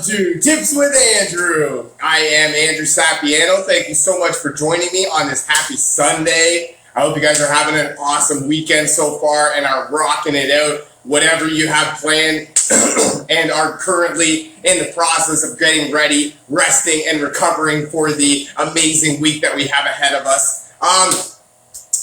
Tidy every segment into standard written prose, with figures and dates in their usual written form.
Welcome to Tips with Andrew. I am Andrew Sapiano. Thank you so much for joining me on this happy Sunday. I hope you guys are having an awesome weekend so far and are rocking it out, whatever you have planned and are currently in the process of getting ready, resting, and recovering for the amazing week that we have ahead of us.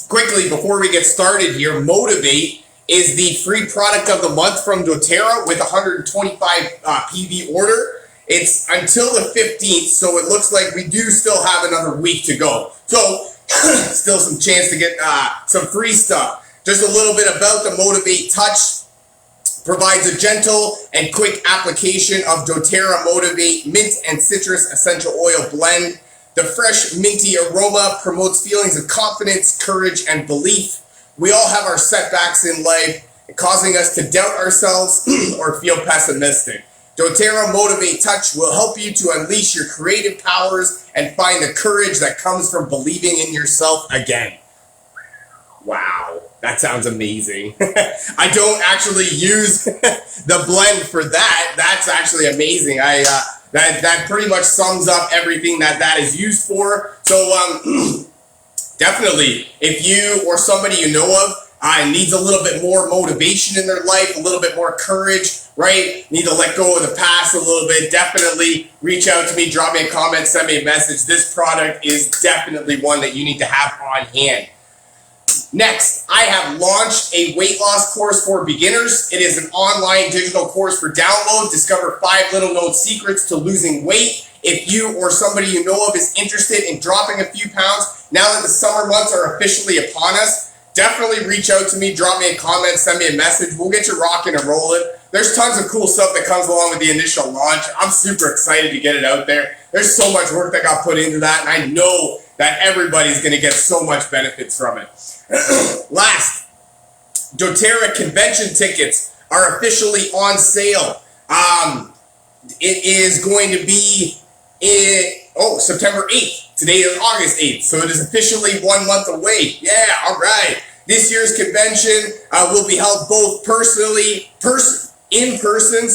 Quickly, before we get started here, Motivate is the free product of the month from doTERRA with 125 PV order. It's until the 15th, so it looks like we do still have another week to go. So, still some chance to get some free stuff. Just a little bit about the Motivate Touch. Provides a gentle and quick application of doTERRA Motivate Mint and Citrus Essential Oil Blend. The fresh minty aroma promotes feelings of confidence, courage, and belief. We all have our setbacks in life, causing us to doubt ourselves or feel pessimistic. doTERRA Motivate Touch will help you to unleash your creative powers and find the courage that comes from believing in yourself again. Wow, that sounds amazing. I don't actually use the blend for that. That's actually amazing. That pretty much sums up everything that is used for. So definitely, if you or somebody you know of needs a little bit more motivation in their life, a little bit more courage, right? Need to let go of the past a little bit, definitely reach out to me, drop me a comment, send me a message. This product is definitely one that you need to have on hand. Next, I have launched a weight loss course for beginners. It is an online digital course for download. Discover 5 little known secrets to losing weight. If you or somebody you know of is interested in dropping a few pounds, now that the summer months are officially upon us, definitely reach out to me, drop me a comment, send me a message. We'll get you rocking and rolling. There's tons of cool stuff that comes along with the initial launch. I'm super excited to get it out there. There's so much work that got put into that, and I know that everybody's going to get so much benefits from it. Last, doTERRA convention tickets are officially on sale. It is going to be September 8th. Today is August 8th, so it is officially 1 month away. Yeah, all right. This year's convention will be held both in person,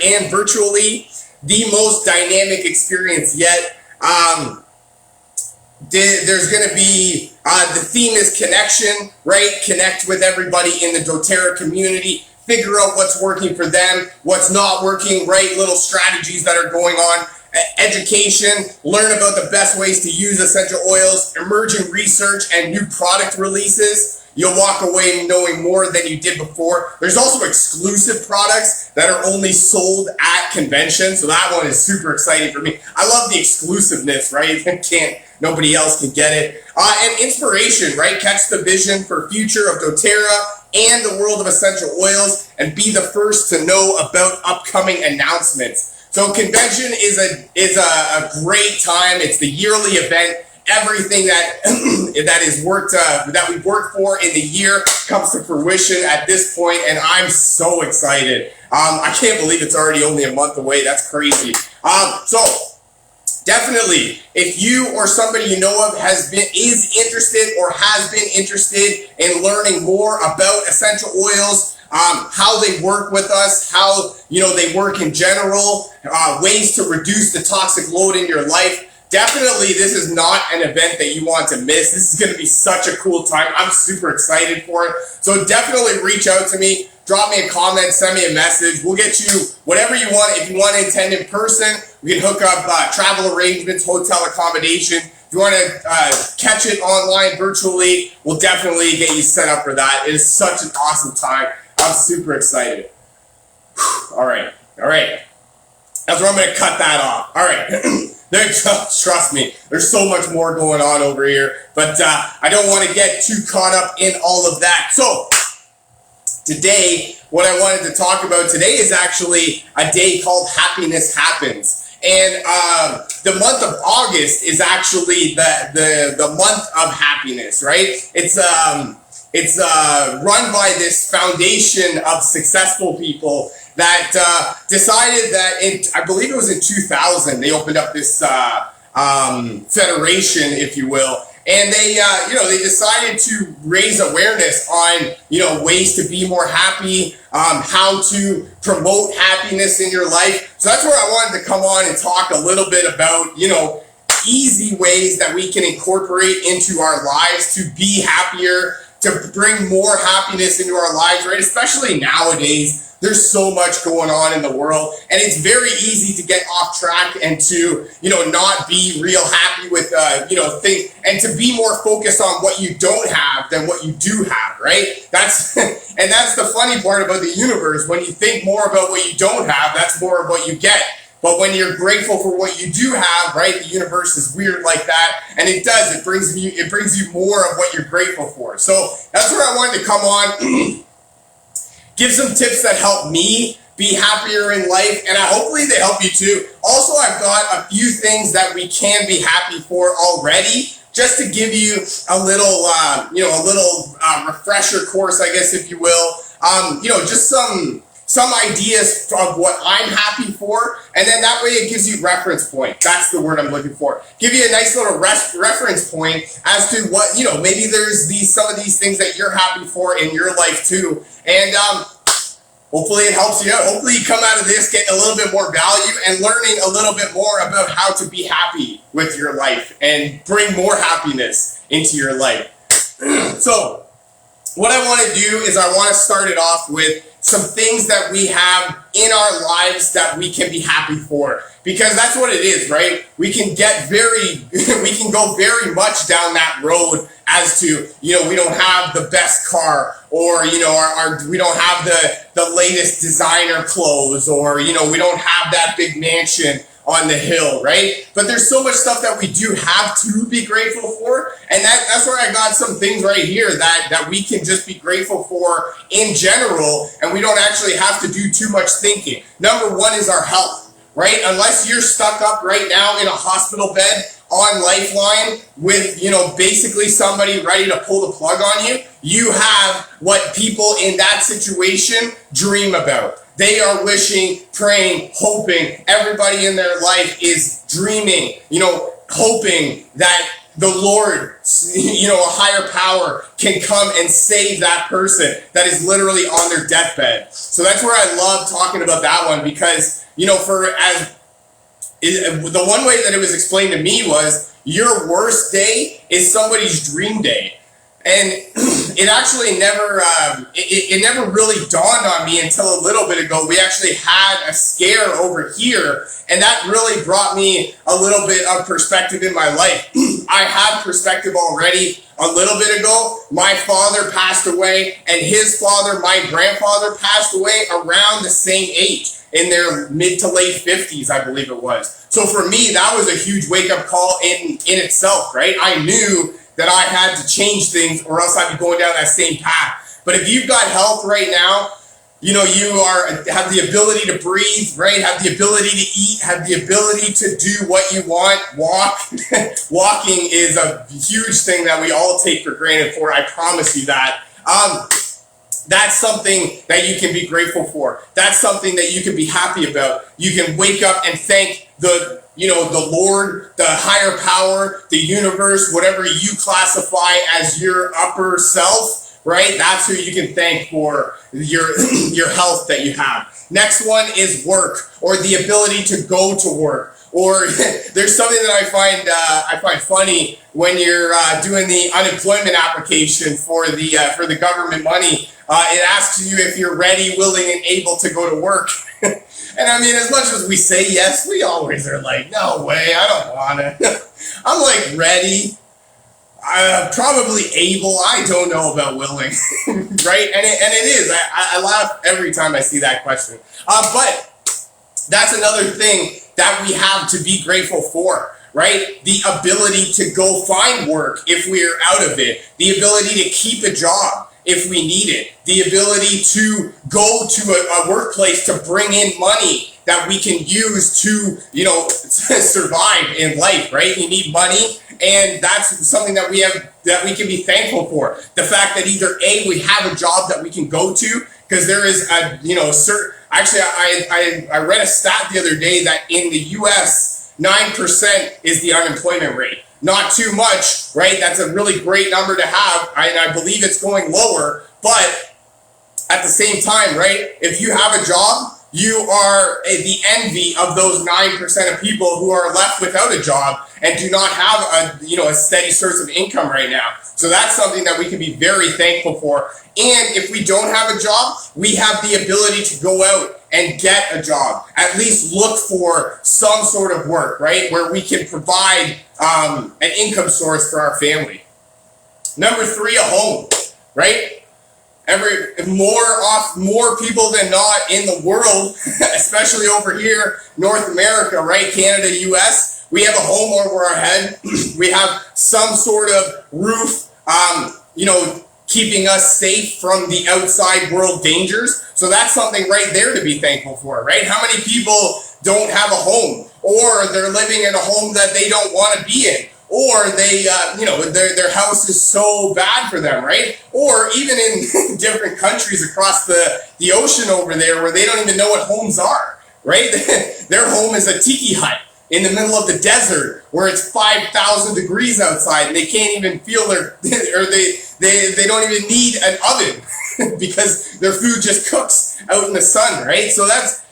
and virtually. The most dynamic experience yet. There's going to be, the theme is connection, right? Connect with everybody in the doTERRA community. Figure out what's working for them, what's not working, right? Little strategies that are going on. Education, learn about the best ways to use essential oils, emerging research, and new product releases. You'll walk away knowing more than you did before. There's also exclusive products that are only sold at conventions, so that one is super exciting for me. I love the exclusiveness, right? Nobody else can get it. And inspiration, right? Catch the vision for future of doTERRA and the world of essential oils, and be the first to know about upcoming announcements. So convention is a great time. It's the yearly event. Everything that that we've worked for in the year comes to fruition at this point, and I'm so excited. I can't believe it's already only a month away. That's crazy. So definitely, if you or somebody you know of is interested or has been interested in learning more about essential oils, how they work with us, how they work in general, ways to reduce the toxic load in your life. Definitely, this is not an event that you want to miss. This is going to be such a cool time. I'm super excited for it. So definitely reach out to me. Drop me a comment. Send me a message. We'll get you whatever you want. If you want to attend in person, we can hook up travel arrangements, hotel accommodation. If you want to catch it online virtually, we'll definitely get you set up for that. It is such an awesome time. I'm super excited. All right. That's where I'm going to cut that off. All right. Trust me, there's so much more going on over here, but I don't want to get too caught up in all of that. So today, what I wanted to talk about today is actually a day called Happiness Happens. And the month of August is actually the month of happiness, right? It's run by this foundation of successful people that decided that I believe it was in 2000, they opened up this federation, if you will, And they, they decided to raise awareness on, ways to be more happy, how to promote happiness in your life. So that's where I wanted to come on and talk a little bit about, easy ways that we can incorporate into our lives to be happier, to bring more happiness into our lives, right? Especially nowadays. There's so much going on in the world, and it's very easy to get off track and to, not be real happy with, things, and to be more focused on what you don't have than what you do have, right? That's, and that's the funny part about the universe. When you think more about what you don't have, that's more of what you get. But when you're grateful for what you do have, right, the universe is weird like that, and it does. It brings you more of what you're grateful for. So that's where I wanted to come on. Give some tips that help me be happier in life, and hopefully they help you too. Also, I've got a few things that we can be happy for already, just to give you a little, refresher course, I guess, if you will. Just some ideas of what I'm happy for, and then that way it gives you reference point. That's the word I'm looking for. Give you a nice little reference point as to what, maybe there's some of these things that you're happy for in your life too. And hopefully it helps you out. Hopefully you come out of this getting a little bit more value and learning a little bit more about how to be happy with your life and bring more happiness into your life. So what I want to do is I want to start it off with some things that we have in our lives that we can be happy for. Because that's what it is, right? We can go very much down that road as to, we don't have the best car, or, we don't have the latest designer clothes, or, we don't have that big mansion on the hill, right? But there's so much stuff that we do have to be grateful for, and that's where I got some things right here that we can just be grateful for in general, and we don't actually have to do too much thinking. Number one is our health, right? Unless you're stuck up right now in a hospital bed on Lifeline with, basically somebody ready to pull the plug on you, you have what people in that situation dream about. They are wishing, praying, hoping. Everybody in their life is dreaming, hoping that the Lord, a higher power can come and save that person that is literally on their deathbed. So that's where I love talking about that one, because, the one way that it was explained to me was your worst day is somebody's dream day. And it actually never, it never really dawned on me until a little bit ago. We actually had a scare over here, and that really brought me a little bit of perspective in my life. I had perspective already a little bit ago. My father passed away, and his father, my grandfather, passed away around the same age, in their mid to late 50s, I believe it was. So for me, that was a huge wake-up call in itself, right? I knew that I had to change things, or else I'd be going down that same path. But if you've got health right now, you have the ability to breathe, right? Have the ability to eat, have the ability to do what you want, walk. Walking is a huge thing that we all take for granted for, I promise you that. That's something that you can be grateful for. That's something that you can be happy about. You can wake up and thank the Lord, the higher power, the universe, whatever you classify as your upper self, right? That's who you can thank for your health that you have. Next one is work, or the ability to go to work. Or there's something that I find funny when you're doing the unemployment application for the government money. It asks you if you're ready, willing, and able to go to work. And I mean, as much as we say yes, we always are like, no way, I don't want to. I'm like ready, probably able. I don't know about willing, right? And it is. I laugh every time I see that question. But that's another thing that we have to be grateful for, right? The ability to go find work if we're out of it. The ability to keep a job if we need it. The ability to go to a workplace to bring in money that we can use to, survive in life, right? You need money, and that's something that we can be thankful for. The fact that either A, we have a job that we can go to, because there is actually, I read a stat the other day that in the US, 9% is the unemployment rate. not too much, right? That's a really great number to have, and I believe it's going lower, but at the same time, right, if you have a job, you are the envy of those 9% of people who are left without a job and do not have a steady source of income right now. So that's something that we can be very thankful for. And if we don't have a job, we have the ability to go out and get a job. At least look for some sort of work, right, where we can provide an income source for our family. Number 3, a home, right? More people than not in the world, especially over here, North America, right? Canada, US, we have a home over our head. We have some sort of roof, keeping us safe from the outside world dangers. So that's something right there to be thankful for, right? How many people don't have a home, or they're living in a home that they don't want to be in? Or they, their house is so bad for them, right? Or even in different countries across the ocean over there where they don't even know what homes are, right? Their home is a tiki hut in the middle of the desert where it's 5,000 degrees outside and they can't even feel they don't even need an oven because their food just cooks out in the sun, right? So that's,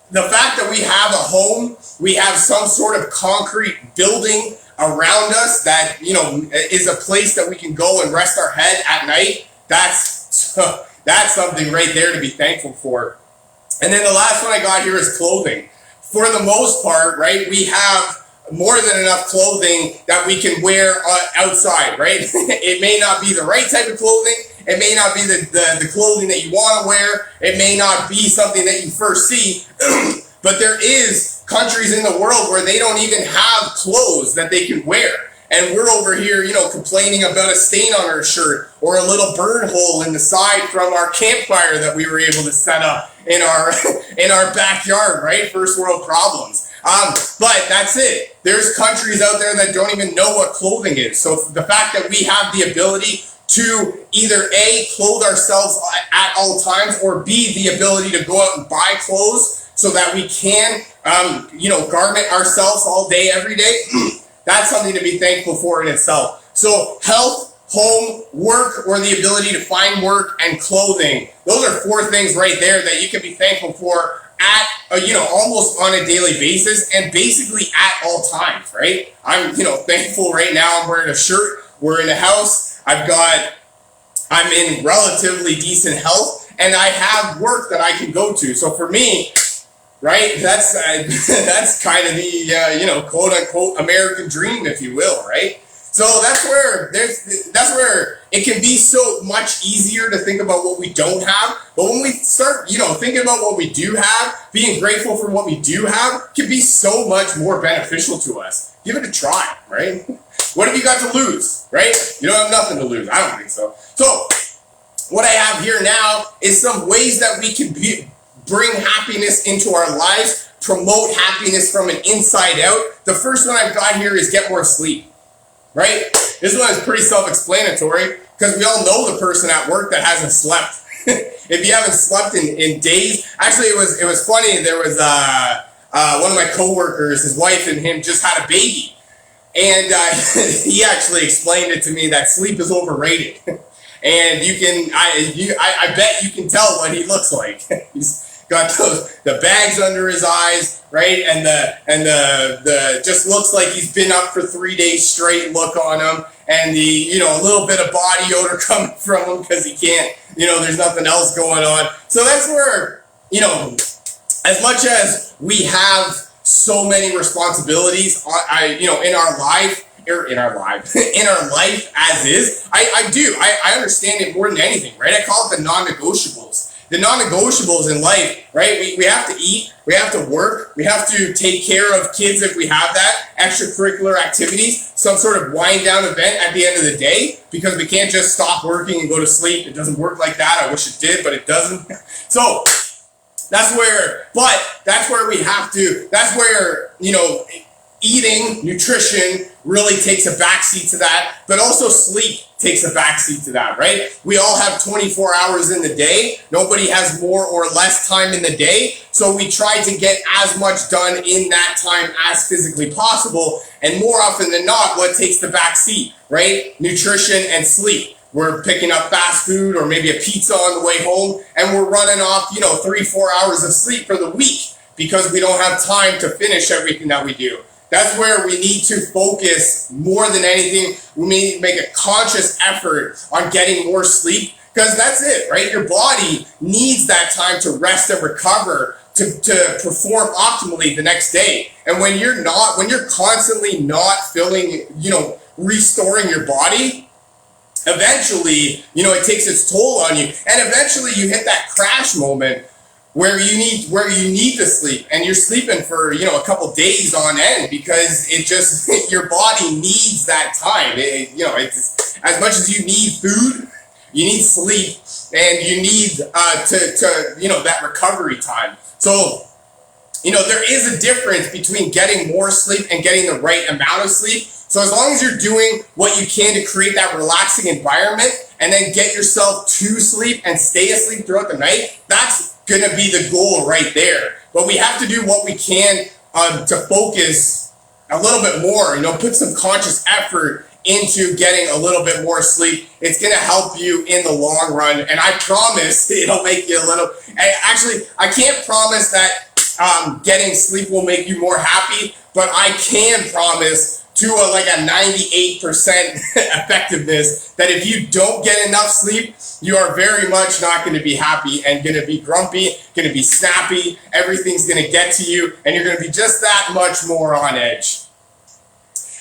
the fact that we have a home, we have some sort of concrete building around us that, is a place that we can go and rest our head at night. That's something right there to be thankful for. And then the last one I got here is clothing. For the most part, right, we have more than enough clothing that we can wear outside, right? It may not be the right type of clothing. It may not be the clothing that you want to wear. It may not be something that you first see. But there is countries in the world where they don't even have clothes that they can wear. And we're over here, complaining about a stain on our shirt or a little burn hole in the side from our campfire that we were able to set up in our backyard, right? First world problems. But that's it. There's countries out there that don't even know what clothing is. So the fact that we have the ability to either A, clothe ourselves at all times, or B, the ability to go out and buy clothes so that we can, garment ourselves all day, every day, that's something to be thankful for in itself. So health, home, work, or the ability to find work, and clothing. Those are 4 things right there that you can be thankful for at, almost on a daily basis and basically at all times, right? I'm, thankful right now. I'm wearing a shirt. We're in a house. I'm in relatively decent health, and I have work that I can go to. So for me, right, that's kind of the quote unquote American dream, if you will, right? So that's where it can be so much easier to think about what we don't have. But when we start, thinking about what we do have, being grateful for what we do have, can be so much more beneficial to us. Give it a try, right? What have you got to lose, right? You don't have nothing to lose. I don't think so. So what I have here now is some ways that we can bring happiness into our lives, promote happiness from an inside out. The first one I've got here is get more sleep, right? This one is pretty self-explanatory because we all know the person at work that hasn't slept. If you haven't slept in days, actually it was funny. There was one of my coworkers, his wife and him just had a baby. And he actually explained it to me that sleep is overrated. And I bet you can tell what he looks like. He's got the bags under his eyes, right? And the just looks like he's been up for 3 days straight look on him. And a little bit of body odor coming from him because he can't, there's nothing else going on. So that's where, as much as we have so many responsibilities, in our life as is, I understand it more than anything, right? I call it the non-negotiables. The non-negotiables in life, right? We have to eat, we have to work, we have to take care of kids if we have that, extracurricular activities, some sort of wind down event at the end of the day, because we can't just stop working and go to sleep. It doesn't work like that. I wish it did, but it doesn't. So that's where we have to, that's where, eating, nutrition really takes a backseat to that, but also sleep. takes a backseat to that, right? We all have 24 hours in the day. Nobody has more or less time in the day. So we try to get as much done in that time as physically possible. And more often than not, what takes the backseat, right? Nutrition and sleep. We're picking up fast food or maybe a pizza on the way home, and we're running off, 3-4 hours of sleep for the week because we don't have time to finish everything that we do. That's where we need to focus more than anything. We need to make a conscious effort on getting more sleep, because that's it, right? Your body needs that time to rest and recover to perform optimally the next day. And when you're constantly not feeling, restoring your body, eventually, it takes its toll on you. And eventually you hit that crash moment where you need to sleep, and you're sleeping for, a couple days on end, because your body needs that time. It's as much as you need food, you need sleep, and you need that recovery time. So, there is a difference between getting more sleep and getting the right amount of sleep. So as long as you're doing what you can to create that relaxing environment and then get yourself to sleep and stay asleep throughout the night, that's going to be the goal right there. But we have to do what we can to focus a little bit more, put some conscious effort into getting a little bit more sleep. It's going to help you in the long run. And I promise it'll make you I can't promise that getting sleep will make you more happy, but I can promise to a 98% effectiveness that if you don't get enough sleep, you are very much not going to be happy and going to be grumpy, going to be snappy, everything's going to get to you, and you're going to be just that much more on edge.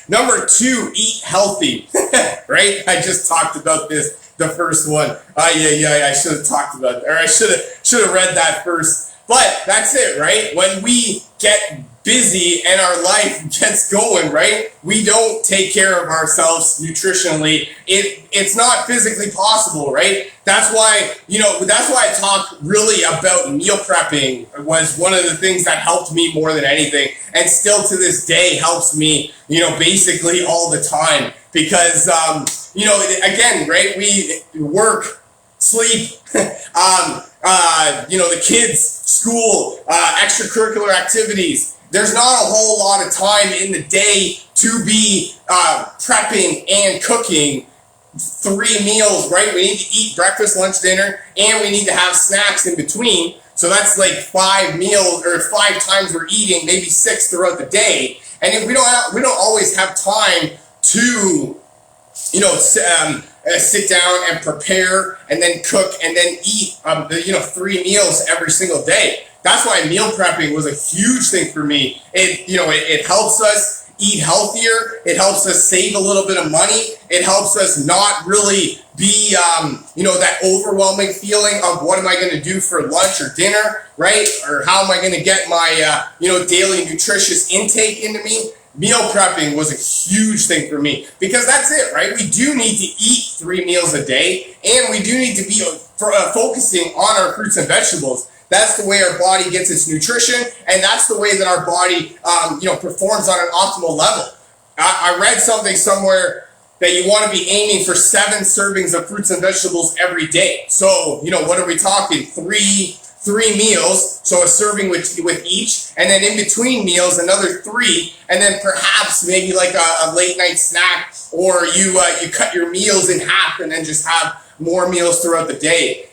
Number 2, eat healthy, right? I just talked about this, the first one. I should have talked about that, or I should have read that first. But that's it, right? When we get busy and our life gets going, right? We don't take care of ourselves nutritionally. It's not physically possible, right? That's why I talk really about meal prepping. It was one of the things that helped me more than anything, and still to this day helps me, basically all the time, because, again, right? We work, sleep, the kids, school, extracurricular activities. There's not a whole lot of time in the day to be prepping and cooking 3 meals, right? We need to eat breakfast, lunch, dinner, and we need to have snacks in between. So that's 5 meals, or 5 times we're eating, maybe 6 throughout the day. And if we don't always have time to, sit down and prepare and then cook and then eat, 3 meals every single day. That's why meal prepping was a huge thing for me. It helps us eat healthier. It helps us save a little bit of money. It helps us not really be, that overwhelming feeling of what am I going to do for lunch or dinner, right? Or how am I going to get my, daily nutritious intake into me? Meal prepping was a huge thing for me, because that's it, right? We do need to eat 3 meals a day, and we do need to be focusing on our fruits and vegetables. That's the way our body gets its nutrition, and that's the way that our body, performs on an optimal level. I read something somewhere that you want to be aiming for 7 servings of fruits and vegetables every day. So, what are we talking? Three meals, so a serving with each, and then in between meals another 3, and then perhaps maybe a late night snack, or you cut your meals in half and then just have more meals throughout the day.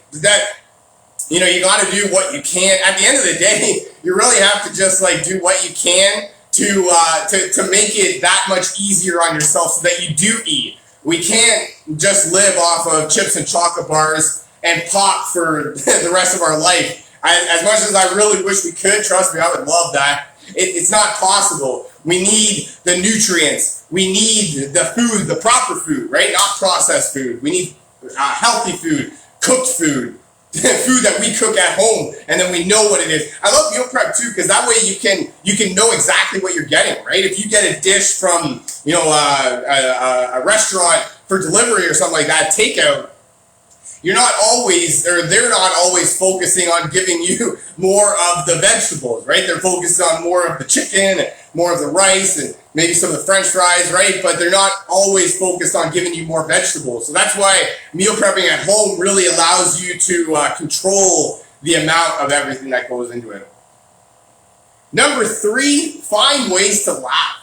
You got to do what you can. At the end of the day, you really have to just do what you can to make it that much easier on yourself, so that you do eat. We can't just live off of chips and chocolate bars and pop for the rest of our life. As much as I really wish we could, trust me, I would love that. It's not possible. We need the nutrients. We need the food, the proper food, right? Not processed food. We need healthy food, cooked food, food that we cook at home, and then we know what it is. I love meal prep too, because that way you can know exactly what you're getting, right? If you get a dish from a restaurant for delivery or something like that, takeout, you're not always, or they're not always focusing on giving you more of the vegetables, right? They're focused on more of the chicken, and more of the rice, and maybe some of the French fries, right? But they're not always focused on giving you more vegetables. So that's why meal prepping at home really allows you to control the amount of everything that goes into it. Number 3, find ways to laugh.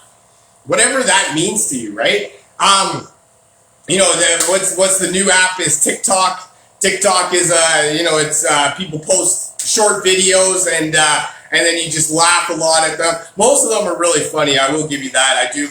Whatever that means to you, right? What's the new app is TikTok. TikTok is it's people post short videos and then you just laugh a lot at them. Most of them are really funny. I will give you that. I do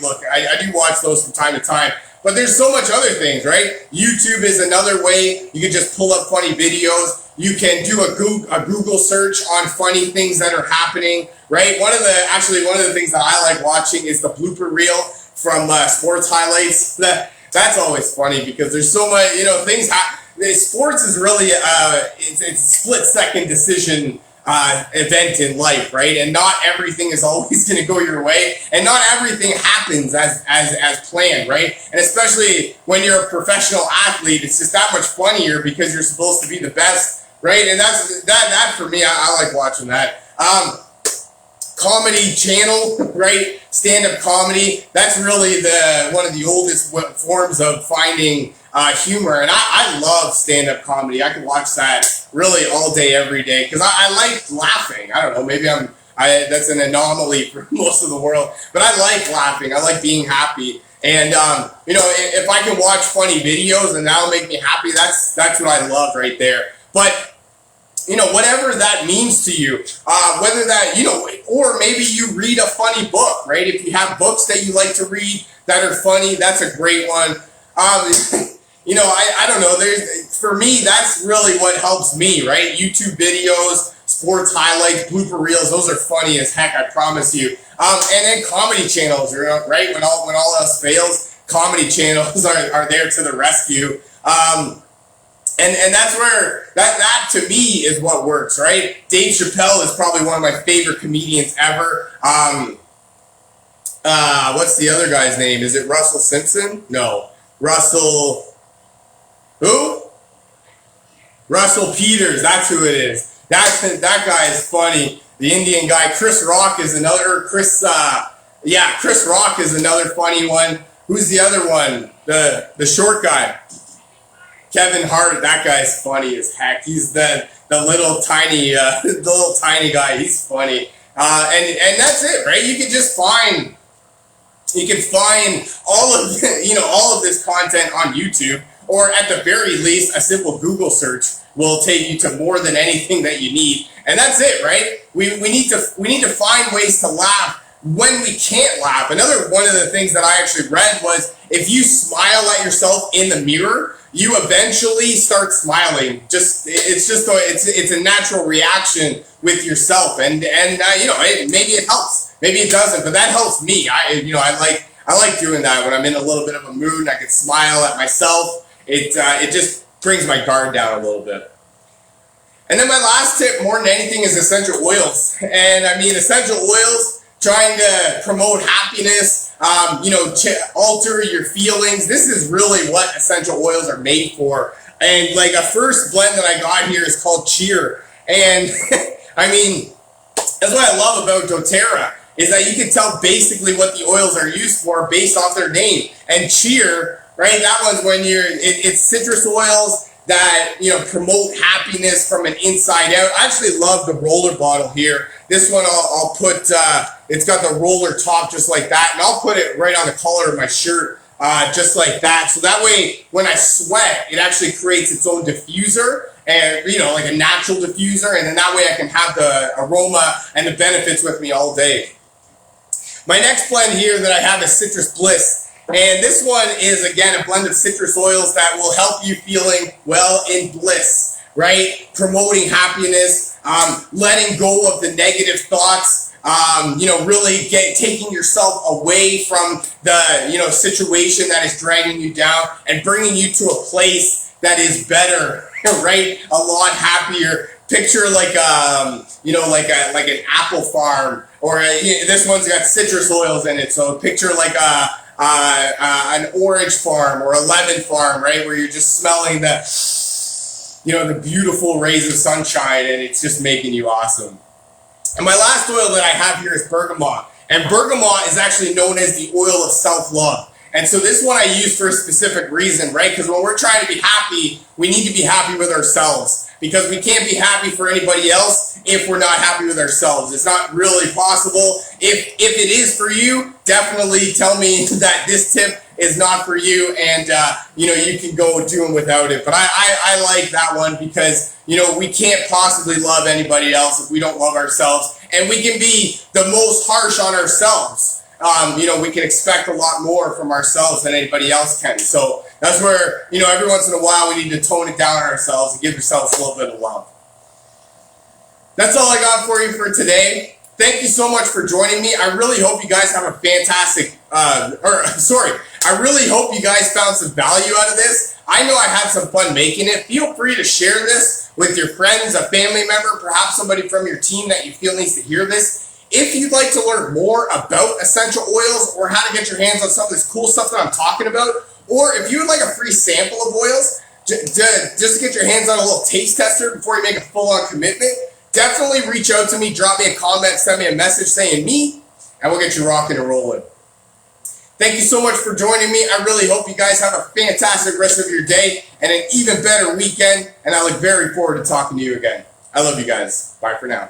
watch those from time to time. But there's so much other things, right? YouTube is another way. You can just pull up funny videos. You can do a Google search on funny things that are happening, right? One of the things that I like watching is the blooper reel from sports highlights. That's always funny because there's so much, things happen. Sports is really it's a split-second decision event in life, right? And not everything is always going to go your way, and not everything happens as planned, right? And especially when you're a professional athlete, it's just that much funnier because you're supposed to be the best, right? And that for me, I like watching that. Comedy channel, right? Stand-up comedy. That's really one of the oldest forms of finding humor, and I love stand-up comedy. I can watch that really all day, every day, because I like laughing. I don't know, maybe that's an anomaly for most of the world, but I like laughing. I like being happy, and if I can watch funny videos and that'll make me happy, that's what I love right there. But whatever that means to you, whether that, or maybe you read a funny book, right? If you have books that you like to read that are funny, that's a great one. I don't know. For me, that's really what helps me, right? YouTube videos, sports highlights, blooper reels, those are funny as heck, I promise you. And then comedy channels, right? When all else fails, comedy channels are there to the rescue. And that's where, that to me is what works, right? Dave Chappelle is probably one of my favorite comedians ever. What's the other guy's name? Is it Russell Simpson? No. Who? Russell Peters, that's who it is. That guy is funny. The Indian guy. Chris Rock is another, Chris Rock is another funny one. Who's the other one? The short guy. Kevin Hart, that guy's funny as heck. He's the little tiny guy. He's funny. And that's it, right? You can find all of this content on YouTube, or at the very least, a simple Google search will take you to more than anything that you need. And that's it, right? We need to find ways to laugh when we can't laugh. Another one of the things that I actually read was if you smile at yourself in the mirror, you eventually start smiling. It's a natural reaction with yourself, and maybe it helps, maybe it doesn't, but that helps me. I like doing that when I'm in a little bit of a mood and I can smile at myself. It just brings my guard down a little bit. And then my last tip, more than anything, is essential oils. And I mean, essential oils, trying to promote happiness, alter your feelings. This is really what essential oils are made for. And like a first blend that I got here is called Cheer. And I mean, that's what I love about doTERRA, is that you can tell basically what the oils are used for based off their name. And Cheer, right, that one's when it's citrus oils that, promote happiness from an inside out. I actually love the roller bottle here. This one I'll put, it's got the roller top just like that, and I'll put it right on the collar of my shirt, just like that. So that way, when I sweat, it actually creates its own diffuser, and like a natural diffuser, and then that way I can have the aroma and the benefits with me all day. My next blend here that I have is Citrus Bliss. And this one is, again, a blend of citrus oils that will help you feeling well in bliss, right? Promoting happiness, letting go of the negative thoughts, really taking yourself away from the, situation that is dragging you down and bringing you to a place that is better, right? A lot happier. Picture like an apple farm, or this one's got citrus oils in it. So picture like an orange farm or a lemon farm, right? Where you're just smelling the the beautiful rays of sunshine, and it's just making you awesome. And my last oil that I have here is Bergamot. And Bergamot is actually known as the oil of self-love. And so this one I use for a specific reason, right? Because when we're trying to be happy, we need to be happy with ourselves. Because we can't be happy for anybody else if we're not happy with ourselves. It's not really possible. If it is for you, definitely tell me that this tip is not for you, and you can go doing without it. But I like that one because we can't possibly love anybody else if we don't love ourselves, and we can be the most harsh on ourselves. We can expect a lot more from ourselves than anybody else can. So that's where, every once in a while we need to tone it down on ourselves and give ourselves a little bit of love. That's all I got for you for today. Thank you so much for joining me. I really hope you guys have a fantastic, I really hope you guys found some value out of this. I know I had some fun making it. Feel free to share this with your friends, a family member, perhaps somebody from your team that you feel needs to hear this. If you'd like to learn more about essential oils or how to get your hands on some of this cool stuff that I'm talking about, or if you would like a free sample of oils, just to get your hands on a little taste tester before you make a full-on commitment, definitely reach out to me, drop me a comment, send me a message saying me, and we'll get you rocking and rolling. Thank you so much for joining me. I really hope you guys have a fantastic rest of your day and an even better weekend, and I look very forward to talking to you again. I love you guys. Bye for now.